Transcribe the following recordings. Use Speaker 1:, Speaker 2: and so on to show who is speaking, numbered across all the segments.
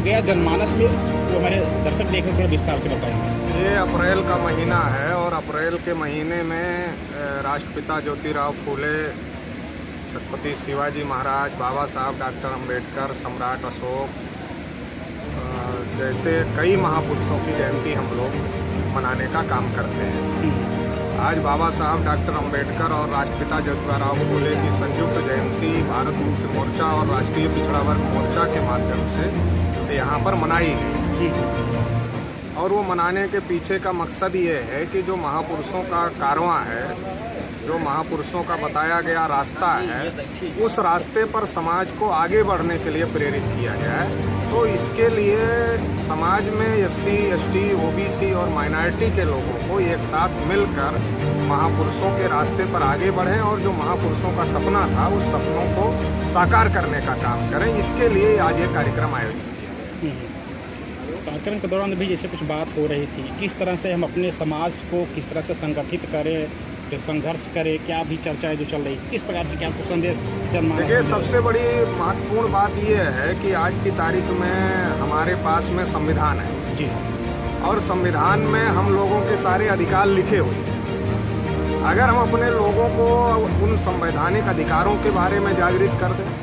Speaker 1: गया जनमानस में, वो हमारे दर्शक देख रहे थोड़ा विस्तार से बताएंगे।
Speaker 2: ये अप्रैल का महीना है और अप्रैल के महीने में राष्ट्रपिता ज्योतिराव फूले, छत्रपति शिवाजी महाराज, बाबा साहब डॉक्टर अंबेडकर, सम्राट अशोक जैसे कई महापुरुषों की जयंती हम लोग मनाने का काम करते हैं। आज बाबा साहब डॉक्टर अंबेडकर और राष्ट्रपिता ज्योतिराव फूले की संयुक्त जयंती भारत मुक्ति मोर्चा और राष्ट्रीय पिछड़ा वर्ग मोर्चा के माध्यम से यहाँ पर मनाई गई। और वो मनाने के पीछे का मकसद ये है कि जो महापुरुषों का कारवां है, जो महापुरुषों का बताया गया रास्ता है, उस रास्ते पर समाज को आगे बढ़ने के लिए प्रेरित किया जाए। तो इसके लिए समाज में SC, ST, OBC और माइनॉरिटी के लोगों को एक साथ मिलकर महापुरुषों के रास्ते पर आगे बढ़ें और जो महापुरुषों का सपना था उस सपनों को साकार करने का काम करें। इसके लिए आज ये कार्यक्रम आयोजित किया।
Speaker 1: कार्यक्रम के दौरान भी जैसे कुछ बात हो रही थी, किस तरह से हम अपने समाज को किस तरह से संगठित करें, जो संघर्ष करें, क्या भी चर्चाएं जो चल रही, किस प्रकार से क्या आपको संदेश जनमानस?
Speaker 2: देखिए, सबसे बड़ी महत्वपूर्ण बात यह है कि आज की तारीख में हमारे पास में संविधान है
Speaker 1: जी,
Speaker 2: और संविधान में हम लोगों के सारे अधिकार लिखे हुए हैं। अगर हम अपने लोगों को उन संवैधानिक अधिकारों के बारे में जागृत कर दें,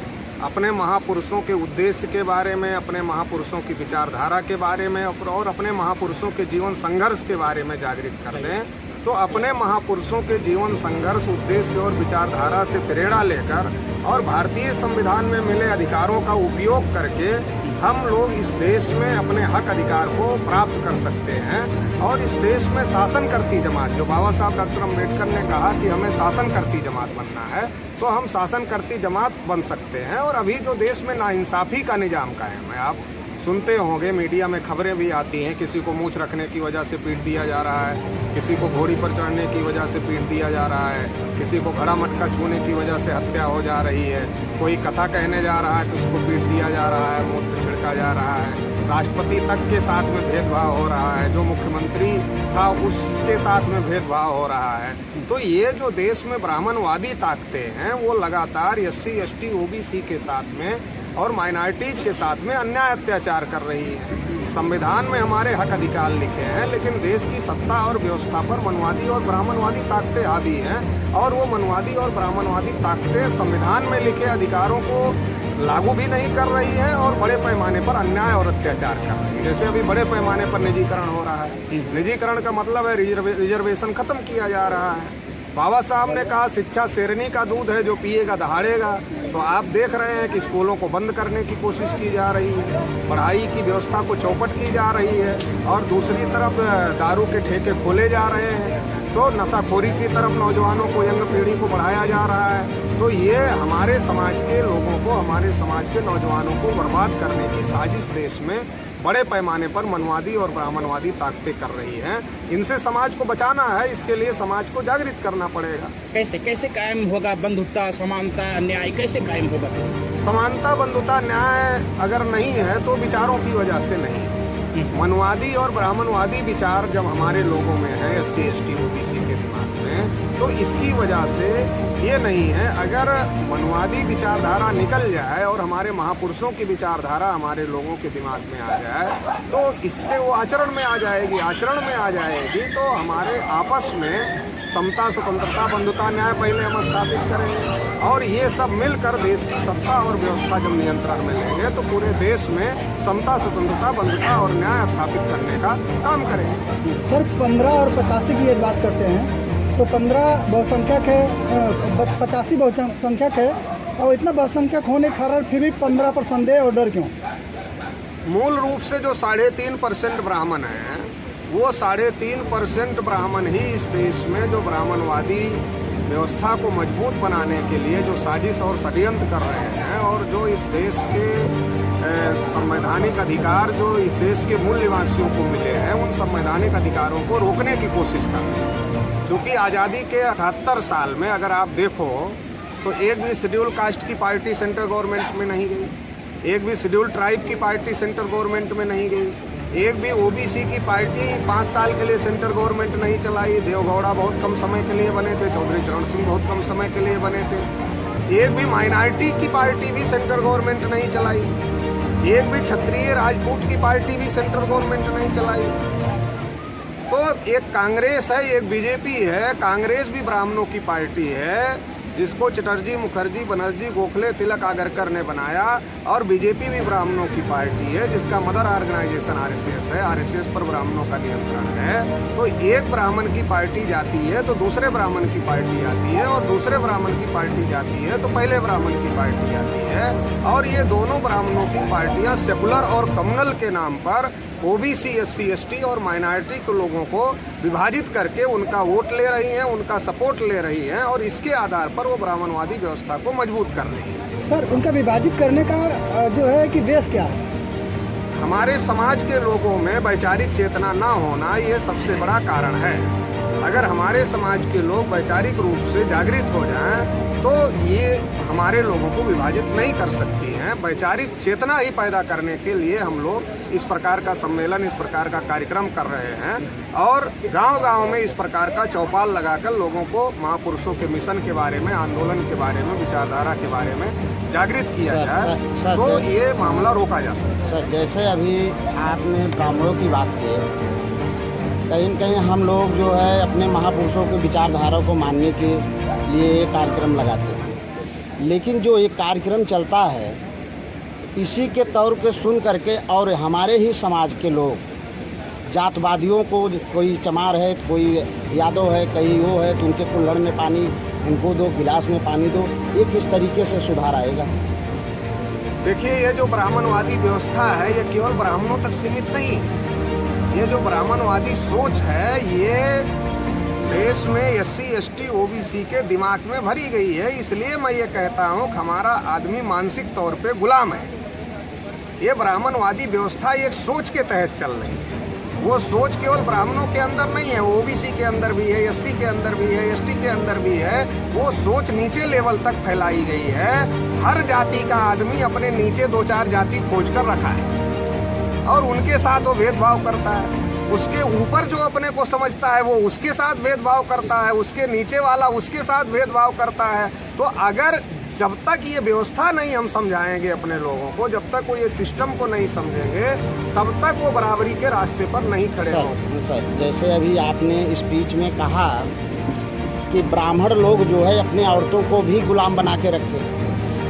Speaker 2: अपने महापुरुषों के उद्देश्य के बारे में, अपने महापुरुषों की विचारधारा के बारे में और अपने महापुरुषों के जीवन संघर्ष के बारे में जागृत कर दें, तो अपने महापुरुषों के जीवन संघर्ष, उद्देश्य और विचारधारा से प्रेरणा लेकर और भारतीय संविधान में मिले अधिकारों का उपयोग करके हम लोग इस देश में अपने हक अधिकार को प्राप्त कर सकते हैं। और इस देश में शासन करती जमात, जो बाबा साहब डॉक्टर अंबेडकर ने कहा कि हमें शासन करती जमात बनना है, तो हम शासन करती जमात बन सकते हैं। और अभी जो देश में नाइंसाफ़ी का निजाम कायम है, आप सुनते होंगे, मीडिया में खबरें भी आती हैं, किसी को मूंछ रखने की वजह से पीट दिया जा रहा है, किसी को घोड़ी पर चढ़ने की वजह से पीट दिया जा रहा है, किसी को घड़ा मटका छूने की वजह से हत्या हो जा रही है, कोई कथा कहने जा रहा है तो उसको पीट दिया जा रहा है, मूत्र छिड़का जा रहा है, राष्ट्रपति तक के साथ में भेदभाव हो रहा है, जो मुख्यमंत्री था उसके साथ में भेदभाव हो रहा है। तो ये जो देश में ब्राह्मणवादी ताकतें हैं, वो लगातार SC, ST, OBC के साथ में और माइनॉरिटीज के साथ में अन्याय अत्याचार कर रही है। संविधान में हमारे हक अधिकार लिखे हैं, लेकिन देश की सत्ता और व्यवस्था पर मनवादी और ब्राह्मणवादी ताकतें हावी हैं और वो मनवादी और ब्राह्मणवादी ताकतें संविधान में लिखे अधिकारों को लागू भी नहीं कर रही है और बड़े पैमाने पर अन्याय और अत्याचार कर रही है। जैसे अभी बड़े पैमाने पर निजीकरण हो रहा है। निजीकरण का मतलब है रिजर्वेशन खत्म किया जा रहा है। बाबा साहब ने कहा शिक्षा शेरनी का दूध है, जो पिएगा दहाड़ेगा। तो आप देख रहे हैं कि स्कूलों को बंद करने की कोशिश की जा रही है, पढ़ाई की व्यवस्था को चौपट की जा रही है और दूसरी तरफ दारू के ठेके खोले जा रहे हैं। तो नशाखोरी की तरफ नौजवानों को, यंग पीढ़ी को बढ़ाया जा रहा है। तो ये हमारे समाज के लोगों को, हमारे समाज के नौजवानों को बर्बाद करने की साजिश देश में बड़े पैमाने पर मनवादी और ब्राह्मणवादी ताकतें कर रही हैं। इनसे समाज को बचाना है, इसके लिए समाज को जागृत करना पड़ेगा।
Speaker 1: कैसे कायम होगा बंधुता, समानता, न्याय कैसे कायम होगा?
Speaker 2: समानता, बंधुता, न्याय अगर नहीं है तो विचारों की वजह से नहीं। मनवादी और ब्राह्मणवादी विचार जब हमारे लोगों में है, SC, ST, OBC के दिमाग में, तो इसकी वजह से ये नहीं है। अगर मनवादी विचारधारा निकल जाए और हमारे महापुरुषों की विचारधारा हमारे लोगों के दिमाग में आ जाए, तो इससे वो आचरण में आ जाएगी। आचरण में आ जाएगी तो हमारे आपस में समता, स्वतंत्रता, बंधुता, न्याय पहले हम स्थापित करेंगे और ये सब मिलकर देश की सत्ता और व्यवस्था जब नियंत्रण में लेंगे तो पूरे देश में समता, स्वतंत्रता, बंधुता और न्याय स्थापित करने का काम करेंगे।
Speaker 3: सर, 15 और 85 की यदि बात करते हैं तो 15 बहुसंख्यक है, 85 बहुसंख्यक है और इतना बहुसंख्यक होने के कारण फिर भी 15 पर संदेह और डर क्यों?
Speaker 2: मूल रूप से जो 3.5% ब्राह्मण हैं, वो 3.5% ब्राह्मण ही इस देश में जो ब्राह्मणवादी व्यवस्था को मजबूत बनाने के लिए जो साजिश और षड्यंत्र कर रहे हैं और जो इस देश के संवैधानिक अधिकार जो इस देश के मूल निवासियों को मिले हैं, उन संवैधानिक अधिकारों को रोकने की कोशिश कर रहे हैं। क्योंकि आज़ादी के 78 साल में अगर आप देखो तो एक भी शेड्यूल कास्ट की पार्टी सेंट्रल गवर्नमेंट में नहीं गई, एक भी शेड्यूल ट्राइब की पार्टी सेंट्रल गवर्नमेंट में नहीं गई, एक भी OBC की पार्टी 5 साल के लिए सेंट्रल गवर्नमेंट नहीं चलाई। देवगौड़ा बहुत कम समय के लिए बने थे, चौधरी चरण सिंह बहुत कम समय के लिए बने थे। एक भी माइनॉरिटी की पार्टी भी सेंट्रल गवर्नमेंट नहीं चलाई। एक भी क्षत्रिय राजपूत की पार्टी भी सेंट्रल गवर्नमेंट नहीं चलाई। तो एक कांग्रेस है, एक बीजेपी है। कांग्रेस भी ब्राह्मणों की पार्टी है जिसको चटर्जी, मुखर्जी, बनर्जी, गोखले, तिलक, आगरकर ने बनाया, और बीजेपी भी ब्राह्मणों की पार्टी है जिसका मदर ऑर्गेनाइजेशन आरएसएस है। आरएसएस पर ब्राह्मणों का नियंत्रण है। तो एक ब्राह्मण की पार्टी जाती है तो दूसरे ब्राह्मण की पार्टी आती है, और दूसरे ब्राह्मण की पार्टी जाती है तो पहले ब्राह्मण की पार्टी आती है। और ये दोनों ब्राह्मणों की पार्टियां सेकुलर और कम्युनल के नाम पर ओबीसी, एससी, एसटी और माइनॉरिटी के लोगों को विभाजित करके उनका वोट ले रही हैं, उनका सपोर्ट ले रही हैं, और इसके आधार पर वो ब्राह्मणवादी व्यवस्था को मजबूत कर रही है।
Speaker 3: सर, उनका विभाजित करने का जो है कि बेस क्या है?
Speaker 2: हमारे समाज के लोगों में वैचारिक चेतना ना होना ये सबसे बड़ा कारण है। अगर हमारे समाज के लोग वैचारिक रूप से जागृत हो जाएं तो ये हमारे लोगों को विभाजित नहीं कर सकती हैं। वैचारिक चेतना ही पैदा करने के लिए हम लोग इस प्रकार का सम्मेलन, इस प्रकार का कार्यक्रम कर रहे हैं, और गांव-गांव में इस प्रकार का चौपाल लगाकर लोगों को महापुरुषों के मिशन के बारे में, आंदोलन के बारे में, विचारधारा के बारे में जागृत किया जाए तो ये मामला रोका जा सकता है।
Speaker 4: सर, जैसे अभी आपने ब्राह्मणों की बात की, कहीं न कहीं हम लोग जो है अपने महापुरुषों की विचारधारा को मानने के लिए कार्यक्रम लगाते हैं, लेकिन जो ये कार्यक्रम चलता है इसी के तौर पे सुन करके, और हमारे ही समाज के लोग जातवादियों को, कोई चमार है, कोई यादव है, कहीं वो है, तो उनके कुल्हड़ में पानी उनको दो, गिलास में पानी दो, ये किस तरीके से सुधार आएगा?
Speaker 2: देखिए, ये जो ब्राह्मणवादी व्यवस्था है ये केवल ब्राह्मणों तक सीमित नहीं है। ये जो ब्राह्मणवादी सोच है ये देश में एससी, एसटी, ओबीसी के दिमाग में भरी गई है। इसलिए मैं ये कहता हूँ कि हमारा आदमी मानसिक तौर पे गुलाम है। ये ब्राह्मणवादी व्यवस्था एक सोच के तहत चल रही है। वो सोच केवल ब्राह्मणों के अंदर नहीं है, ओबीसी के अंदर भी है, एससी के अंदर भी है, एसटी के अंदर भी है। वो सोच नीचे लेवल तक फैलाई गई है। हर जाति का आदमी अपने नीचे 2-4 जाति खोज कर रखा है और उनके साथ वो भेदभाव करता है। उसके ऊपर जो अपने को समझता है वो उसके साथ भेदभाव करता है, उसके नीचे वाला उसके साथ भेदभाव करता है। तो अगर जब तक ये व्यवस्था नहीं हम समझाएंगे अपने लोगों को, जब तक वो ये सिस्टम को नहीं समझेंगे, तब तक वो बराबरी के रास्ते पर नहीं खड़े होंगे।
Speaker 4: सर, जैसे अभी आपने स्पीच में कहा कि ब्राह्मण लोग जो है अपनी औरतों को भी गुलाम बना के रखे,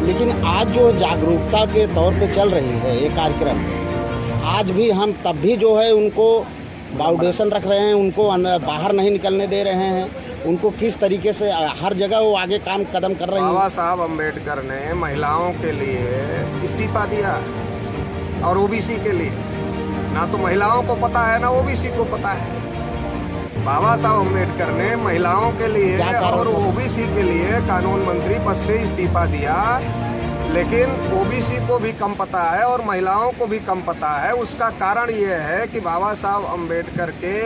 Speaker 4: लेकिन आज जो जागरूकता के तौर पे चल रही है ये कार्यक्रम, आज भी हम तब भी जो है उनको बाउंडेशन रख रहे हैं, उनको बाहर नहीं निकलने दे रहे हैं, उनको किस तरीके से हर जगह वो आगे काम कदम कर रहे हैं।
Speaker 2: बाबा साहब अम्बेडकर ने महिलाओं के लिए इस्तीफा दिया और ओबीसी के लिए ना तो महिलाओं को पता है ना ओबीसी को पता है। बाबा साहब अम्बेडकर ने महिलाओं के लिए और ओबीसी के लिए कानून मंत्री पद से इस्तीफा दिया, लेकिन ओबीसी को भी कम पता है और महिलाओं को भी कम पता है। उसका कारण ये है कि बाबा साहब अम्बेडकर के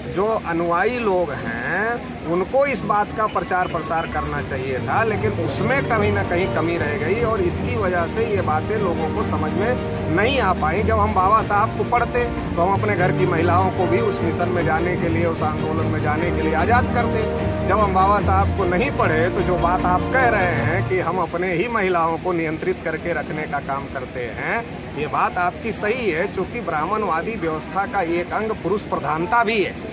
Speaker 2: जो अनुयायी लोग हैं उनको इस बात का प्रचार प्रसार करना चाहिए था, लेकिन उसमें कहीं ना कहीं कमी रह गई और इसकी वजह से ये बातें लोगों को समझ में नहीं आ पाई। जब हम बाबा साहब को पढ़ते तो हम अपने घर की महिलाओं को भी उस मिशन में जाने के लिए, उस आंदोलन में जाने के लिए आज़ाद करते। जब हम बाबा साहब को नहीं पढ़े तो जो बात आप कह रहे हैं कि हम अपने ही महिलाओं को नियंत्रित करके रखने का काम करते हैं, ये बात आपकी सही है, क्योंकि ब्राह्मणवादी व्यवस्था का एक अंग पुरुष प्रधानता भी है।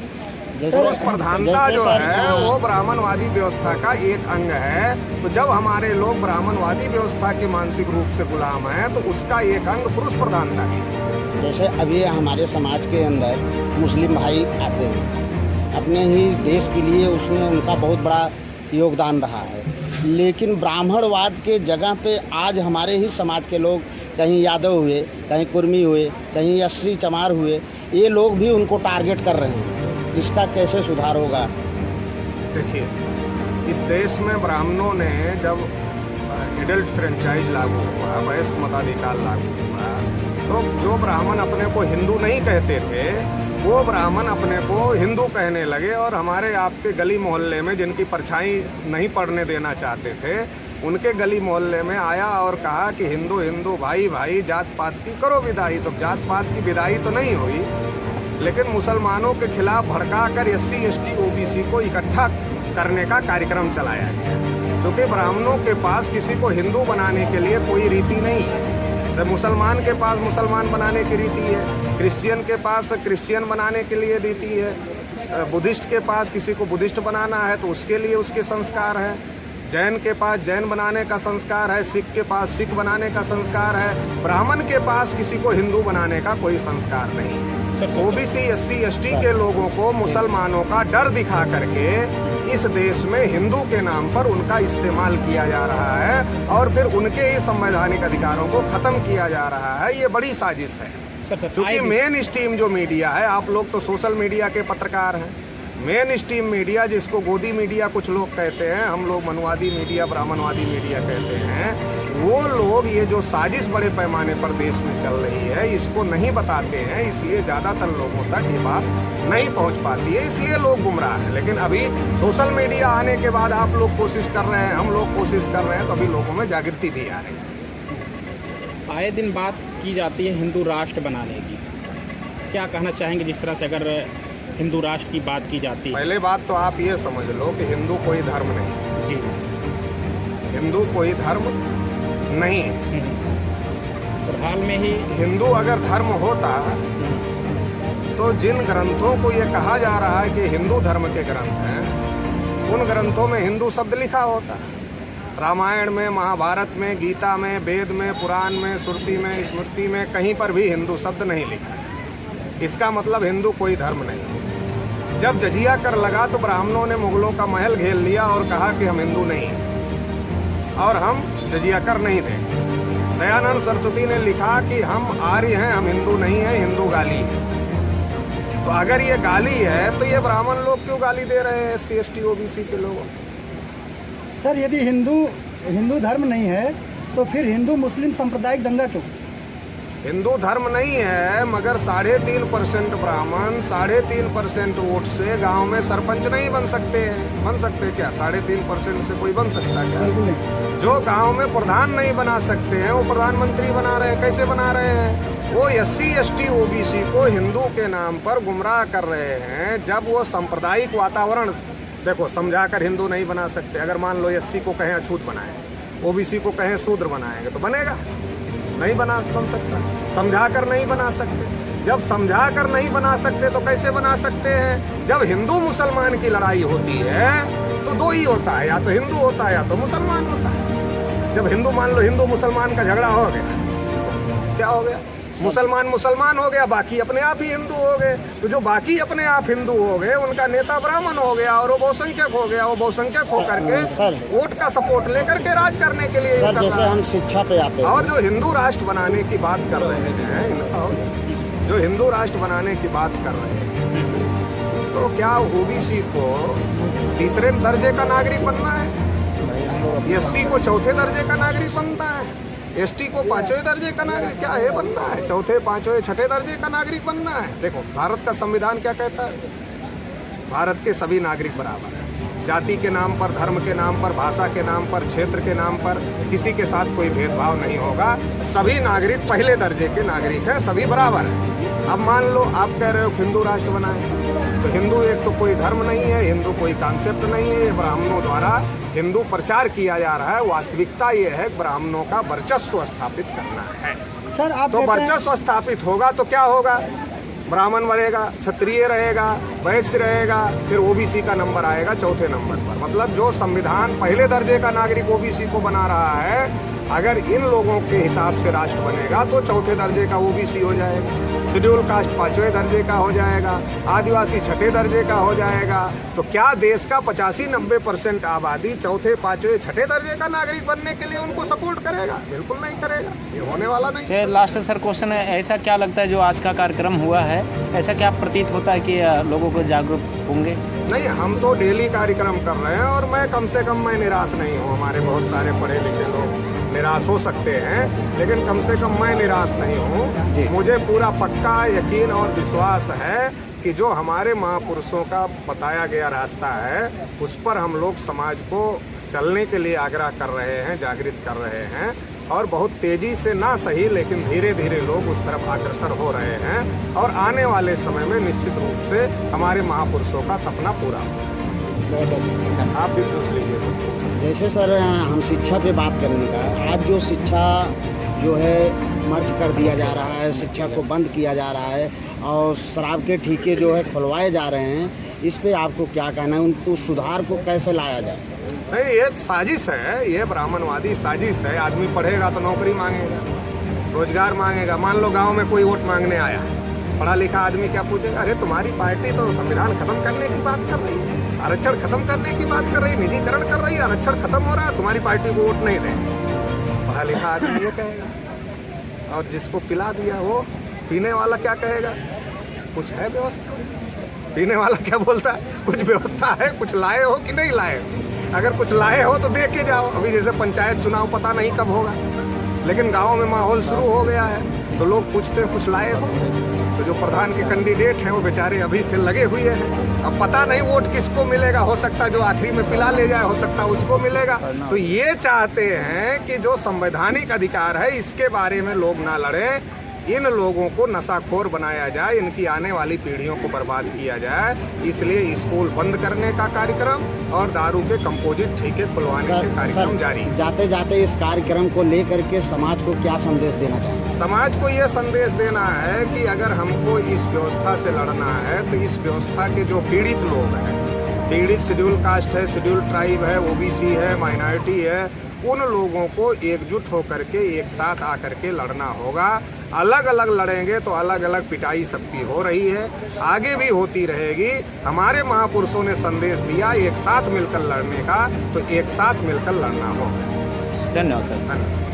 Speaker 2: पुरुष प्रधानता जो है वो ब्राह्मणवादी व्यवस्था का एक अंग है। तो जब हमारे लोग ब्राह्मणवादी व्यवस्था के मानसिक रूप से गुलाम हैं तो उसका एक अंग पुरुष प्रधानता है।
Speaker 4: जैसे अभी हमारे समाज के अंदर मुस्लिम भाई आते हैं, अपने ही देश के लिए उसमें उनका बहुत बड़ा योगदान रहा है, लेकिन ब्राह्मणवाद के जगह पे आज हमारे ही समाज के लोग, कहीं यादव हुए, कहीं कुर्मी हुए, कहीं एससी चमार हुए, ये लोग भी उनको टारगेट कर रहे हैं। इसका कैसे सुधार होगा?
Speaker 2: देखिए, इस देश में ब्राह्मणों ने जब एडल्ट फ्रेंचाइज लागू हुआ, वयस्क मताधिकार लागू हुआ, तो जो ब्राह्मण अपने को हिंदू नहीं कहते थे वो ब्राह्मण अपने को हिंदू कहने लगे, और हमारे आपके गली मोहल्ले में जिनकी परछाई नहीं पड़ने देना चाहते थे उनके गली मोहल्ले में आया और कहा कि हिंदू हिंदू भाई भाई, जात पात की करो विदाई। तो जात पात की विदाई तो नहीं हुई, लेकिन मुसलमानों के खिलाफ भड़काकर एससी, एसटी, ओबीसी को इकट्ठा करने का कार्यक्रम चलाया गया, क्योंकि ब्राह्मणों के पास किसी को हिंदू बनाने के लिए कोई रीति नहीं है। जैसे मुसलमान के पास मुसलमान बनाने की रीति है, क्रिश्चियन के पास क्रिश्चियन बनाने के लिए रीति है, बुद्धिस्ट के पास किसी को बुद्धिस्ट बनाना है तो उसके लिए उसके संस्कार हैं, जैन के पास जैन बनाने का संस्कार है, सिख के पास सिख बनाने का संस्कार है, ब्राह्मण के पास किसी को हिंदू बनाने का कोई संस्कार नहीं। ओबीसी SC ST के लोगों को मुसलमानों का डर दिखा करके इस देश में हिंदू के नाम पर उनका इस्तेमाल किया जा रहा है और फिर उनके ही संवैधानिक अधिकारों को खत्म किया जा रहा है। ये बड़ी साजिश है, क्योंकि मेन स्ट्रीम जो मीडिया है, आप लोग तो सोशल मीडिया के पत्रकार हैं, मेन स्ट्रीम मीडिया जिसको गोदी मीडिया कुछ लोग कहते हैं, हम लोग मनुवादी मीडिया ब्राह्मणवादी मीडिया कहते हैं, वो लोग ये जो साजिश बड़े पैमाने पर देश में चल रही है इसको नहीं बताते हैं, इसलिए ज़्यादातर लोगों तक ये बात नहीं पहुंच पाती है, इसलिए लोग गुमराह हैं। लेकिन अभी सोशल मीडिया आने के बाद आप लोग कोशिश कर रहे हैं, हम लोग कोशिश कर रहे हैं, तो अभी लोगों में जागृति भी आ रही है।
Speaker 1: आए दिन बात की जाती है हिंदू राष्ट्र बनाने की, क्या कहना चाहेंगे जिस तरह से अगर हिंदू राष्ट्र की बात की जाती है?
Speaker 2: पहले बात तो आप ये समझ लो कि हिंदू कोई धर्म नहीं
Speaker 1: जी,
Speaker 2: हिंदू कोई धर्म नहीं है।
Speaker 1: और हाल में ही
Speaker 2: हिंदू अगर धर्म होता तो जिन ग्रंथों को ये कहा जा रहा है कि हिंदू धर्म के ग्रंथ हैं, उन ग्रंथों में हिंदू शब्द लिखा होता। रामायण में, महाभारत में, गीता में, वेद में, पुराण में, श्रुति में, स्मृति में कहीं पर भी हिंदू शब्द नहीं लिखा। इसका मतलब हिंदू कोई धर्म नहीं। जब जजिया कर लगा तो ब्राह्मणों ने मुगलों का महल घेर लिया और कहा कि हम हिंदू नहीं हैं और हम जजिया कर नहीं देंगे। दयानंद सरस्वती ने लिखा कि हम आर्य हैं, हम हिंदू नहीं हैं, हिंदू गाली है। तो अगर ये गाली है तो ये ब्राह्मण लोग क्यों गाली दे रहे हैं SC ST OBC के लोगों?
Speaker 3: सर यदि हिंदू धर्म नहीं है तो फिर हिंदू मुस्लिम सांप्रदायिक दंगा क्यों?
Speaker 2: हिंदू धर्म नहीं है, मगर 3.5% ब्राह्मण 3.5% वोट से गांव में सरपंच नहीं बन सकते हैं। बन सकते क्या? 3.5% से कोई बन सकता क्या? जो गांव में प्रधान नहीं बना सकते हैं वो प्रधानमंत्री बना रहे हैं। कैसे बना रहे हैं? वो SC ST OBC को हिंदू के नाम पर गुमराह कर रहे हैं। जब वो सांप्रदायिक वातावरण, देखो, समझाकर हिंदू नहीं बना सकते। अगर मान लो SC को कहें अछूत बनाए, OBC को कहें शूद्र बनाएंगे तो बनेगा? नहीं बन सकता। समझाकर नहीं बना सकते। जब समझाकर नहीं बना सकते तो कैसे बना सकते हैं? जब हिंदू मुसलमान की लड़ाई होती है तो दो ही होता है, या तो हिंदू होता है या तो मुसलमान होता है। जब हिंदू, मान लो हिंदू मुसलमान का झगड़ा हो गया, तो क्या हो गया? मुसलमान हो गया, बाकी अपने आप ही हिंदू हो गए। तो जो बाकी अपने आप हिंदू हो गए उनका नेता ब्राह्मण हो गया और वो बहुसंख्यक हो गया। वो बहुसंख्यक हो करके वोट का सपोर्ट लेकर के राज करने के लिए
Speaker 4: सर, जैसे हम शिक्षा पे आते हैं
Speaker 2: और जो हिंदू राष्ट्र बनाने की बात कर रहे हैं, जो हिंदू राष्ट्र बनाने की बात कर रहे हैं, तो क्या OBC को 3रे दर्जे का नागरिक बनना है? SC को 4थे दर्जे का नागरिक बनना है? ST को 5वें दर्जे का नागरिक क्या है बनना है? 4थे, 5वें, 6ठे दर्जे का नागरिक बनना है? देखो, भारत का संविधान क्या कहता है? भारत के सभी नागरिक बराबर हैं। जाति के नाम पर, धर्म के नाम पर, भाषा के नाम पर, क्षेत्र के नाम पर किसी के साथ कोई भेदभाव नहीं होगा। सभी नागरिक पहले दर्जे के नागरिक हैं, सभी बराबर हैं। अब मान लो आप कह रहे हो हिंदू राष्ट्र बनाए, तो हिंदू एक तो कोई धर्म नहीं है, हिंदू कोई कॉन्सेप्ट नहीं है। ब्राह्मणों द्वारा हिंदू प्रचार किया जा रहा है। वास्तविकता ये है ब्राह्मणों का वर्चस्व स्थापित करना है।
Speaker 3: सर आप
Speaker 2: तो वर्चस्व स्थापित होगा तो क्या होगा? ब्राह्मण बढ़ेगा, क्षत्रिय रहेगा, वैश्य रहेगा, फिर OBC का नंबर आएगा 4थे नंबर पर। मतलब जो संविधान पहले दर्जे का नागरिक OBC को बना रहा है, अगर इन लोगों के हिसाब से राष्ट्र बनेगा तो 4थे दर्जे का OBC हो जाएगा, शेड्यूल कास्ट 5वें दर्जे का हो जाएगा, आदिवासी 6ठे दर्जे का हो जाएगा। तो क्या देश का 85-90% आबादी 4थे, 5वें, 6ठे दर्जे का नागरिक बनने के लिए उनको सपोर्ट करेगा? बिल्कुल नहीं करेगा, ये होने वाला नहीं।
Speaker 5: लास्ट सर क्वेश्चन है, ऐसा क्या लगता है जो आज का कार्यक्रम हुआ है, ऐसा क्या प्रतीत होता है कि लोगों को जागरूक होंगे?
Speaker 2: नहीं, हम तो डेली कार्यक्रम कर रहे हैं और मैं कम से कम मैं निराश नहीं हूँ। हमारे बहुत सारे पढ़े लिखे लोग निराश हो सकते हैं, लेकिन कम से कम मैं निराश नहीं हूँ। मुझे पूरा पक्का यकीन और विश्वास है कि जो हमारे महापुरुषों का बताया गया रास्ता है उस पर हम लोग समाज को चलने के लिए आग्रह कर रहे हैं, जागृत कर रहे हैं। और बहुत तेज़ी से ना सही लेकिन धीरे धीरे लोग उस तरफ अग्रसर हो रहे हैं और आने वाले समय में निश्चित रूप से हमारे महापुरुषों का सपना पूरा होगा। आप भी पूछ लीजिए।
Speaker 4: जैसे सर हम शिक्षा पे बात करने का, आज जो शिक्षा जो है मर्ज कर दिया जा रहा है, शिक्षा को बंद किया जा रहा है और शराब के ठेके जो है खुलवाए जा रहे हैं, इस पे आपको क्या कहना है? उनको सुधार को कैसे लाया जाए?
Speaker 2: नहीं, ये साजिश है, ये ब्राह्मणवादी साजिश है। आदमी पढ़ेगा तो नौकरी मांगेगा, रोजगार मांगेगा। मान लो गांव में कोई वोट मांगने आया, पढ़ा लिखा आदमी क्या पूछेगा? अरे तुम्हारी पार्टी तो संविधान खत्म करने की बात कर रही है, आरक्षण खत्म करने की बात कर रही है, निजीकरण कर रही है, आरक्षण खत्म हो रहा है, तुम्हारी पार्टी को वोट नहीं देंगे। पढ़ा लिखा आदमी ये कहेगा। और जिसको पिला दिया वो पीने वाला क्या कहेगा? कुछ है व्यवस्था? पीने वाला क्या बोलता है? कुछ व्यवस्था है? कुछ लाए हो कि नहीं लाए हो? अगर कुछ लाए हो तो दे के जाओ। अभी जैसे पंचायत चुनाव पता नहीं कब होगा, लेकिन गांव में माहौल शुरू हो गया है तो लोग पूछते हैं कुछ लाए हो। तो जो प्रधान के कैंडिडेट हैं वो बेचारे अभी से लगे हुए हैं। अब पता नहीं वोट किसको मिलेगा, हो सकता है जो आखिरी में पिला ले जाए, हो सकता है उसको मिलेगा। तो ये चाहते हैं कि जो संवैधानिक अधिकार है इसके बारे में लोग ना लड़े, इन लोगों को नशाखोर बनाया जाए, इनकी आने वाली पीढ़ियों को बर्बाद किया जाए। इसलिए स्कूल बंद करने का कार्यक्रम और दारू के कंपोजिट ठेके खुलवाने के कार्यक्रम जारी है।
Speaker 4: जाते जाते इस कार्यक्रम को लेकर के समाज को क्या संदेश देना चाहिए?
Speaker 2: समाज को ये संदेश देना है कि अगर हमको इस व्यवस्था से लड़ना है तो इस व्यवस्था के जो पीड़ित लोग हैं, पीड़ित शेड्यूल कास्ट है, शेड्यूल ट्राइब है, ओबीसी है, माइनॉरिटी है, उन लोगों को एकजुट होकर के एक साथ आकर के लड़ना होगा। अलग अलग लड़ेंगे तो अलग अलग पिटाई सबकी हो रही है, आगे भी होती रहेगी। हमारे महापुरुषों ने संदेश दिया एक साथ मिलकर लड़ने का, तो एक साथ मिलकर लड़ना होगा।
Speaker 5: धन्यवाद सर।
Speaker 2: धन्यवाद।